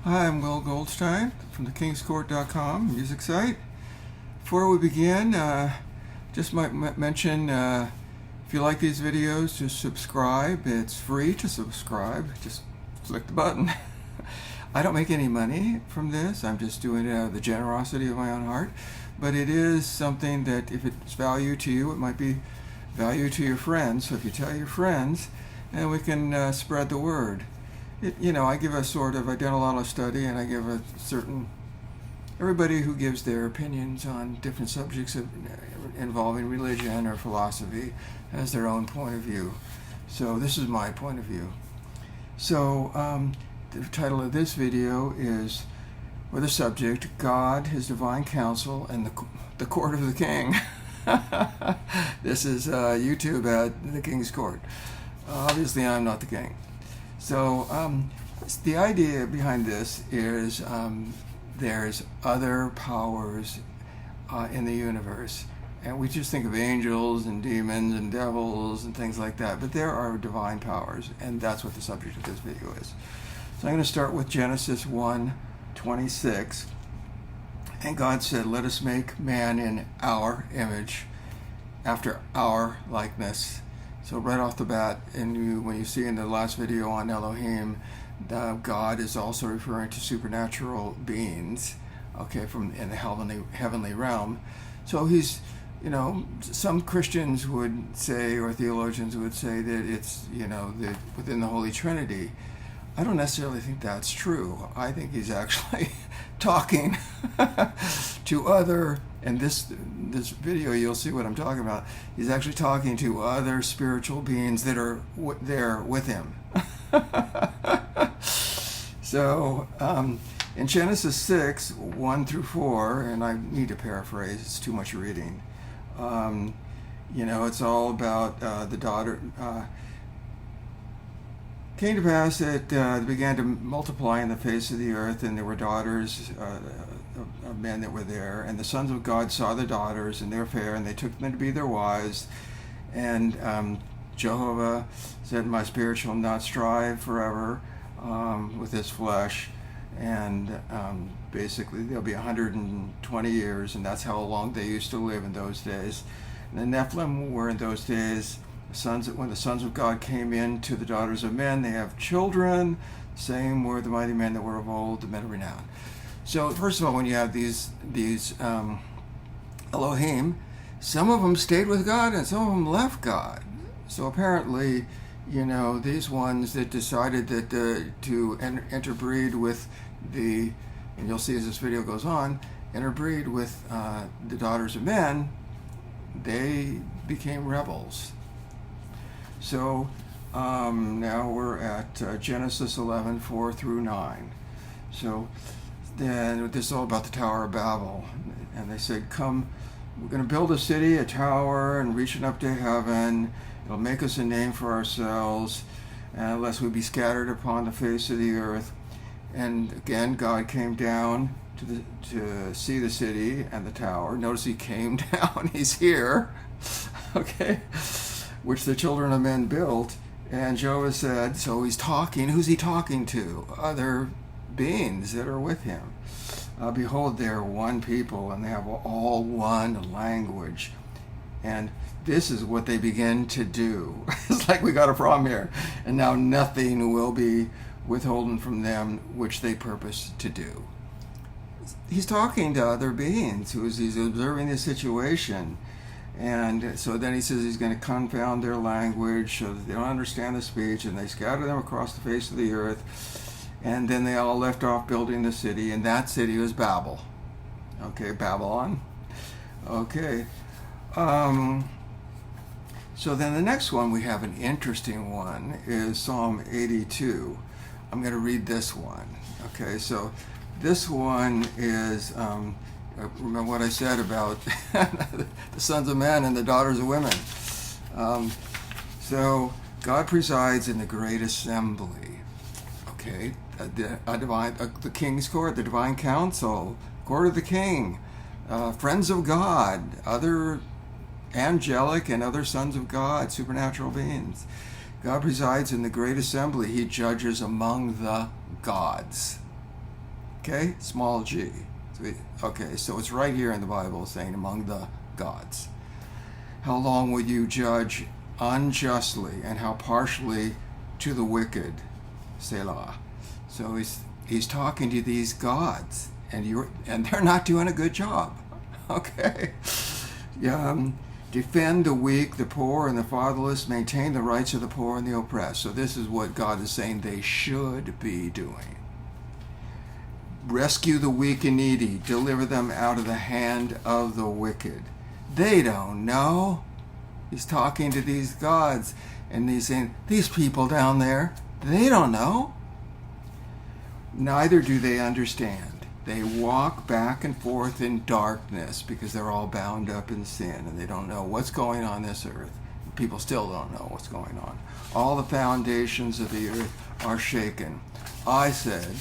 Hi, I'm Will Goldstein from thekingscourt.com music site. Before we begin, just might mention if you like these videos, just subscribe. It's free to subscribe. Just click the button. I don't make any money from this. I'm just doing it out of the generosity of my own heart. But it is something that if it's value to you, it might be value to your friends. So if you tell your friends, and we can spread the word. I give I done a lot of study, and I give everybody who gives their opinions on different subjects involving religion or philosophy has their own point of view. So this is my point of view. So the title of this video is, or the subject, God, His Divine Counsel, and the Court of the King. This is YouTube at the King's Court. Obviously, I'm not the king. So the idea behind this is there's other powers in the universe. And we just think of angels and demons and devils and things like that. But there are divine powers, and that's what the subject of this video is. So I'm going to start with Genesis 1:26. And God said, "Let us make man in our image, after our likeness." So right off the bat, when you see in the last video on Elohim, God is also referring to supernatural beings, okay, from in the heavenly realm. So he's, some Christians would say, or theologians would say, that it's, that within the Holy Trinity. I don't necessarily think that's true. I think he's actually talking to other, and this video you'll see what I'm talking about. He's actually talking to other spiritual beings that are there with him. So in Genesis 6:1-4, and I need to paraphrase, it's too much reading. It's all about the daughter. Came to pass that they began to multiply in the face of the earth, and there were daughters of men that were there. And the sons of God saw the daughters, and they were fair, and they took them to be their wives. And Jehovah said, "My spirit shall not strive forever with this flesh." And basically, there'll be 120 years, and that's how long they used to live in those days. And the Nephilim were in those days. When the sons of God came in to the daughters of men, they have children. Same were the mighty men that were of old, the men of renown. So first of all, when you have these Elohim, some of them stayed with God and some of them left God. So apparently, these ones that decided that to interbreed with and you'll see as this video goes on, interbreed with the daughters of men, they became rebels. So now we're at Genesis 11:4-9. So then this is all about the Tower of Babel. And they said, "Come, we're going to build a city, a tower, and reach it up to heaven. It'll make us a name for ourselves, unless we be scattered upon the face of the earth." And again, God came down to see the city and the tower. Notice he came down. He's here. Okay. Which the children of men built. And Jehovah said, so he's talking. Who's he talking to? Other beings that are with him. "Behold, they are one people, and they have all one language." And this is what they begin to do. It's like we got a problem here. "And now nothing will be withholden from them which they purpose to do." He's talking to other beings. He's observing the situation. And so then he says he's going to confound their language so that they don't understand the speech, and they scatter them across the face of the earth. And then they all left off building the city, and that city was Babel. Okay, Babylon. Okay. So then the next one, we have an interesting one, is Psalm 82. I'm going to read this one. Okay, so this one is... remember what I said about the sons of men and the daughters of women. So God presides in the great assembly. Okay, the King's Court, the Divine Council, Court of the King, friends of God, other angelic and other sons of God, supernatural beings. God presides in the great assembly. He judges among the gods. Okay, small g. Okay, so it's right here in the Bible saying among the gods. How long will you judge unjustly and how partially to the wicked? Selah. So he's talking to these gods, and they're not doing a good job. Okay. Defend the weak, the poor, and the fatherless. Maintain the rights of the poor and the oppressed. So this is what God is saying they should be doing. Rescue the weak and needy. Deliver them out of the hand of the wicked. They don't know. He's talking to these gods, and he's saying, these people down there, they don't know. Neither do they understand. They walk back and forth in darkness because they're all bound up in sin, and they don't know what's going on this earth. People still don't know what's going on. All the foundations of the earth are shaken. I said,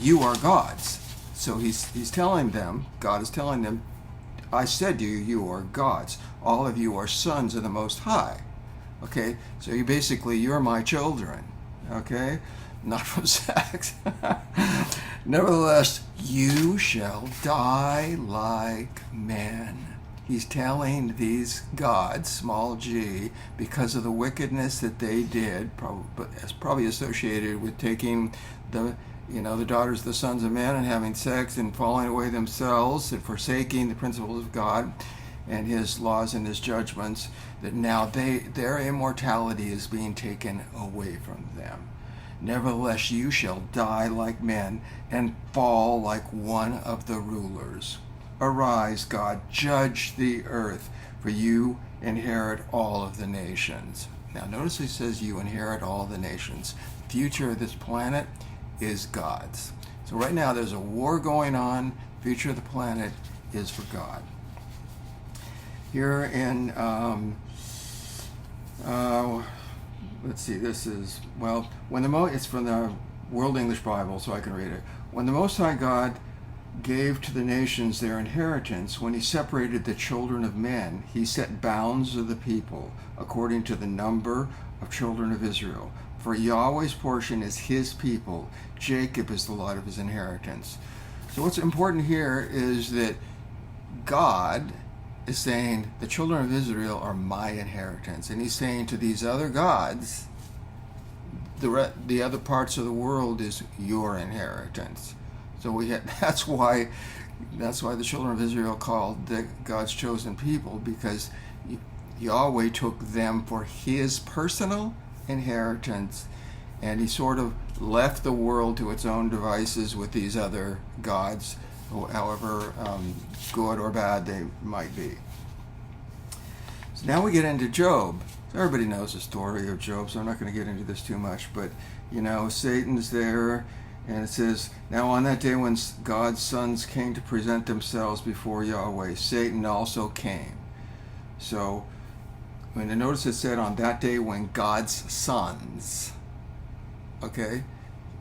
you are gods. So he's telling them, God is telling them, I said to you, you are gods. All of you are sons of the Most High. Okay? So you're my children. Okay? Not from sex. Nevertheless, you shall die like men. He's telling these gods, small g, because of the wickedness that they did, probably associated with taking the daughters of the sons of men and having sex and falling away themselves and forsaking the principles of God and his laws and his judgments, that now their immortality is being taken away from them. Nevertheless, you shall die like men and fall like one of the rulers. Arise, God, judge the earth, for you inherit all of the nations. Now, notice he says you inherit all the nations. The future of this planet is God's. So right now there's a war going on. The future of the planet is for God. Here in, let's see, this is, it's from the World English Bible, so I can read it. When the Most High God gave to the nations their inheritance, when he separated the children of men, he set bounds of the people according to the number of children of Israel. For Yahweh's portion is his people. Jacob is the lot of his inheritance. So what's important here is that God is saying the children of Israel are my inheritance. And he's saying to these other gods, the other parts of the world is your inheritance. So that's why the children of Israel called God's chosen people, because Yahweh took them for his personal inheritance, and he sort of left the world to its own devices with these other gods, however good or bad they might be. So now we get into Job. So everybody knows the story of Job, so I'm not going to get into this too much, but Satan's there, and it says, now on that day when God's sons came to present themselves before Yahweh, Satan also came. So when you notice it said on that day when God's sons, okay,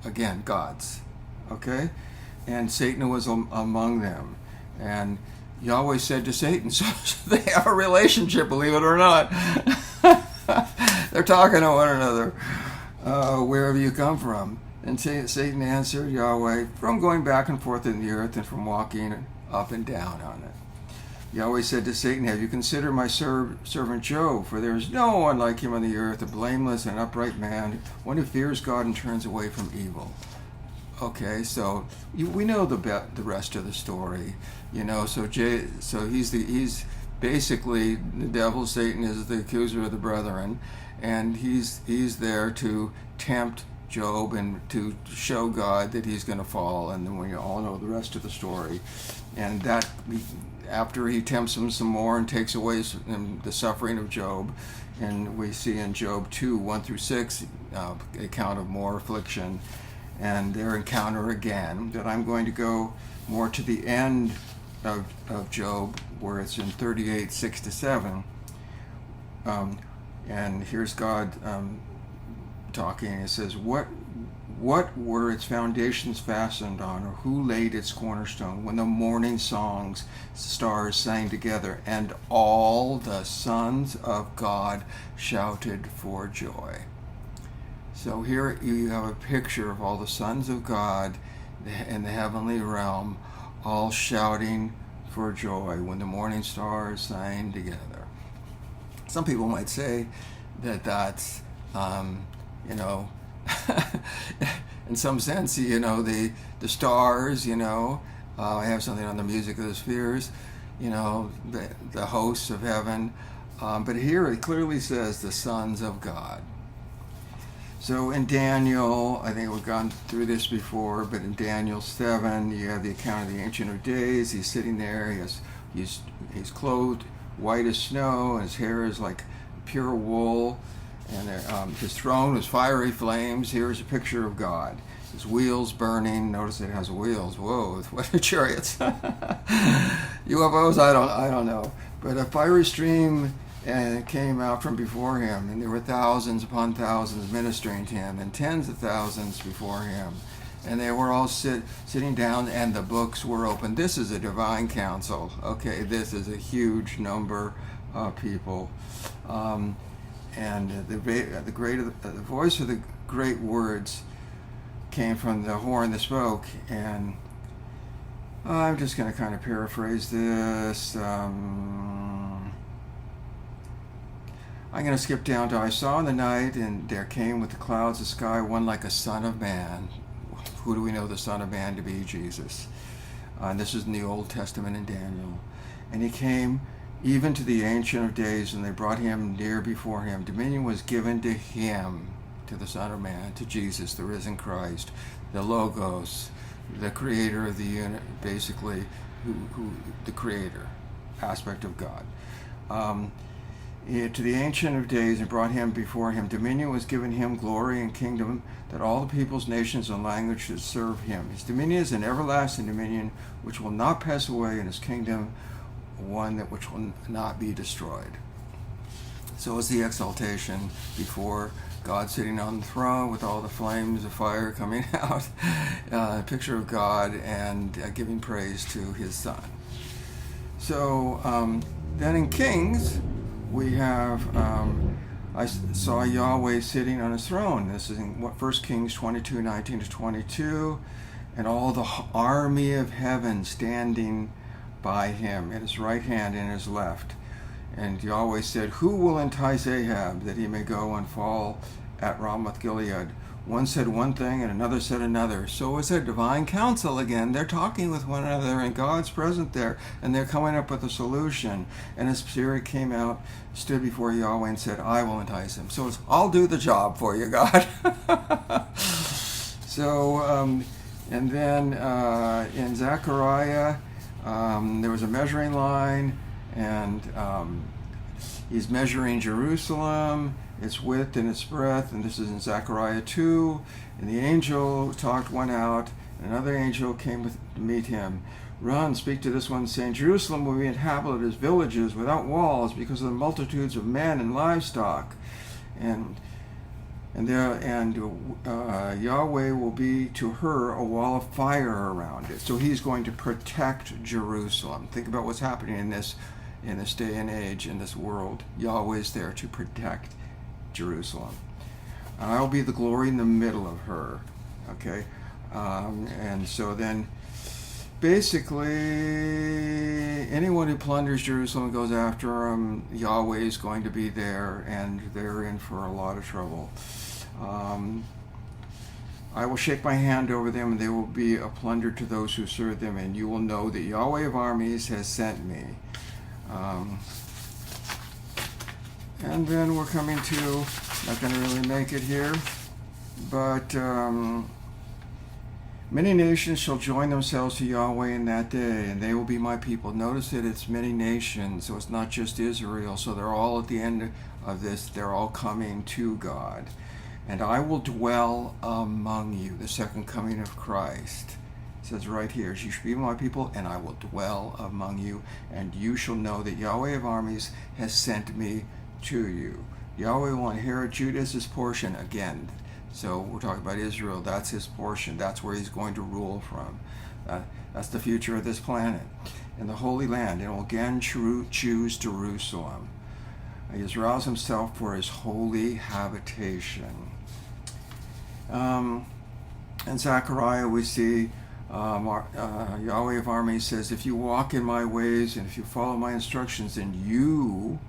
again, gods, okay, and Satan was among them, and Yahweh said to Satan, so they have a relationship, believe it or not. They're talking to one another. Where have you come from? And Satan answered Yahweh, from going back and forth in the earth and from walking up and down on it. Yahweh said to Satan, have you considered my servant Job? For there is no one like him on the earth, a blameless and upright man, one who fears God and turns away from evil. Okay, so we know the rest of the story, So he's basically the devil. Satan is the accuser of the brethren, and he's there to tempt Job and to show God that he's going to fall. And then we all know the rest of the story, and that after he tempts him some more and takes away the suffering of Job, and we see in Job 2:1-6 account of more affliction and their encounter again. That I'm going to go more to the end of Job, where it's in 38:6-7, and here's God talking. It says, what were its foundations fastened on, or who laid its cornerstone, when the morning stars sang together and all the sons of God shouted for joy? So here you have a picture of all the sons of God in the heavenly realm, all shouting for joy when the morning stars sang together. Some people might say that that's, you know, in some sense, you know, the stars, you know, I have something on the music of the spheres, you know, the hosts of heaven. But here it clearly says the sons of God. So in Daniel, I think we've gone through this before, but in Daniel 7, you have the account of the Ancient of Days. He's sitting there. He's clothed white as snow, and his hair is like pure wool. And his throne was fiery flames. Here's a picture of God. His wheels burning. Notice it has wheels. Whoa, what are chariots? UFOs? I don't know. But a fiery stream came out from before him, and there were thousands upon thousands ministering to him, and tens of thousands before him. And they were all sitting down, and the books were open. This is a divine council. Okay, this is a huge number of people. And the voice of the great words came from the horn that spoke, and I'm just going to kind of paraphrase this. I'm going to skip down to, I saw in the night, and there came with the clouds of the sky one like a son of man. Who do we know the Son of Man to be? Jesus. And this is in the Old Testament in Daniel. And he came even to the Ancient of Days, and they brought him near before him. Dominion was given to him, to the Son of Man, to Jesus, the risen Christ, the Logos, the creator of the unit, basically, who the creator aspect of God. To the Ancient of Days, and brought him before him. Dominion was given him, glory and kingdom, that all the peoples, nations, and languages should serve him. His dominion is an everlasting dominion which will not pass away, and his kingdom one that which will not be destroyed. So is the exaltation before God sitting on the throne with all the flames of fire coming out, a picture of God, and giving praise to his Son. So then in Kings, we have, I saw Yahweh sitting on his throne. This is in 1 Kings 22:19-22, and all the army of heaven standing by him, at his right hand and his left. And Yahweh said, who will entice Ahab, that he may go and fall at Ramoth Gilead? One said one thing, and another said another. So it's a divine council again. They're talking with one another, and God's present there, and they're coming up with a solution. And his spirit came out, stood before Yahweh, and said, I will entice him. So it's, I'll do the job for you, God. So, and then in Zechariah, there was a measuring line, and he's measuring Jerusalem, its width and its breadth, and this is in Zechariah 2. And the angel talked one out, and another angel came to meet him. Run, speak to this one, saying, Jerusalem will be inhabited as villages without walls because of the multitudes of men and livestock. And Yahweh will be to her a wall of fire around it. So he's going to protect Jerusalem. Think about what's happening in this day and age, in this world. Yahweh's there to protect Jerusalem. And I will be the glory in the middle of her. Okay? And so then, basically, anyone who plunders Jerusalem and goes after them, Yahweh is going to be there, and they're in for a lot of trouble. I will shake my hand over them, and they will be a plunder to those who serve them, and you will know that Yahweh of armies has sent me. And then we're coming to, not going to really make it here, but many nations shall join themselves to Yahweh in that day, and they will be my people. Notice that it's many nations, so it's not just Israel. So they're all at the end of this, they're all coming to God. And I will dwell among you, the second coming of Christ. It says right here, you shall be my people, and I will dwell among you, and you shall know that Yahweh of armies has sent me to you. Yahweh will inherit Judah as his portion again. So we're talking about Israel. That's his portion. That's where he's going to rule from. That's the future of this planet. In the Holy Land, and will again choose Jerusalem. He has roused himself for his holy habitation. In Zechariah, we see Yahweh of armies says, if you walk in my ways and if you follow my instructions, then you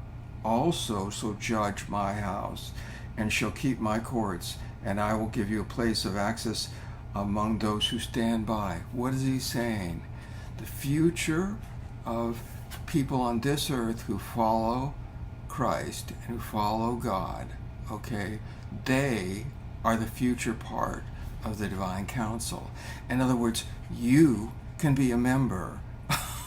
also shall judge my house and shall keep my courts, and I will give you a place of access among those who stand by. What is he saying? The future of people on this earth who follow Christ and who follow God, okay, they are the future part of the divine council. In other words, you can be a member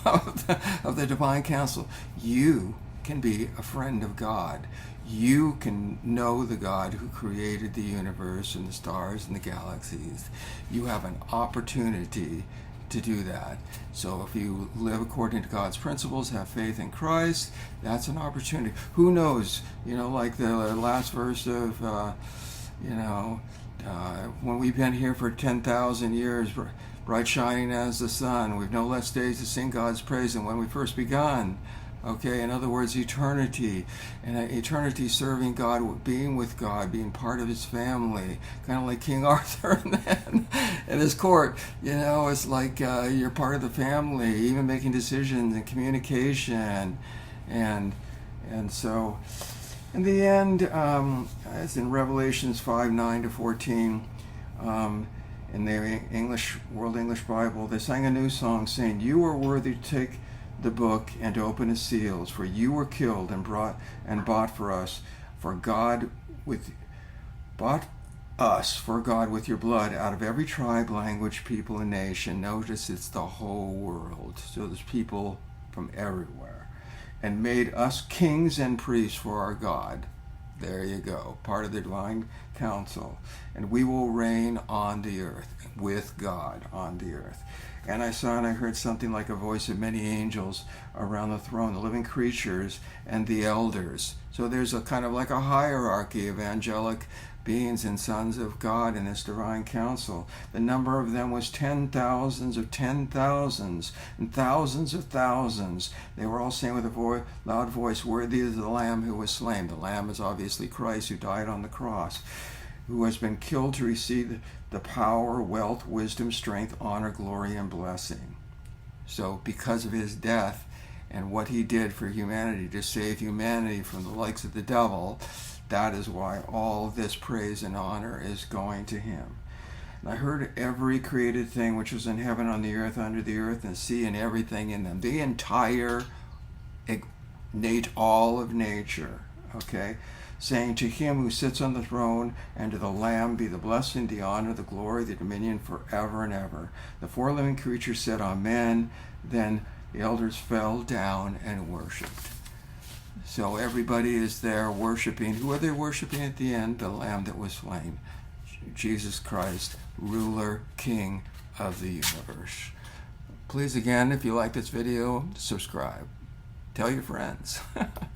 of the divine council. You can be a friend of God. You can know the God who created the universe and the stars and the galaxies. You have an opportunity to do that. So if you live according to God's principles, have faith in Christ, that's an opportunity. Who knows, like the last verse of, when we've been here for 10,000 years, bright shining as the sun, we've no less days to sing God's praise than when we first begun. Okay, in other words, eternity, and eternity serving God, being with God, being part of his family, kind of like King Arthur and his court. It's like you're part of the family, even making decisions and communication, and so in the end, as in Revelations 5:9-14, in the World English Bible, they sang a new song saying, "You are worthy to take the book and to open its seals, for you were killed and bought for us, for God with your blood out of every tribe, language, people, and nation." Notice it's the whole world, so there's people from everywhere, "and made us kings and priests for our God." There you go, part of the divine council. "And we will reign on the earth," with God on the earth. "And I saw and I heard something like a voice of many angels around the throne, the living creatures and the elders." So there's a kind of like a hierarchy of angelic beings and sons of God in this divine council. "The number of them was 10,000s of 10,000s and thousands of thousands. They were all saying with a loud voice, 'Worthy is the Lamb who was slain.'" The Lamb is obviously Christ, who died on the cross, "who has been killed to receive the power, wealth, wisdom, strength, honor, glory, and blessing." So because of his death and what he did for humanity to save humanity from the likes of the devil, that is why all this praise and honor is going to him. "And I heard every created thing which was in heaven, on the earth, under the earth, and sea, and everything in them," the entire all of nature, okay, "saying, to him who sits on the throne and to the Lamb be the blessing, the honor, the glory, the dominion forever and ever." The four living creatures said, "Amen." Then the elders fell down and worshipped. So everybody is there worshiping. Who are they worshiping at the end? The Lamb that was slain. Jesus Christ, ruler, king of the universe. Please, again, if you like this video, subscribe. Tell your friends.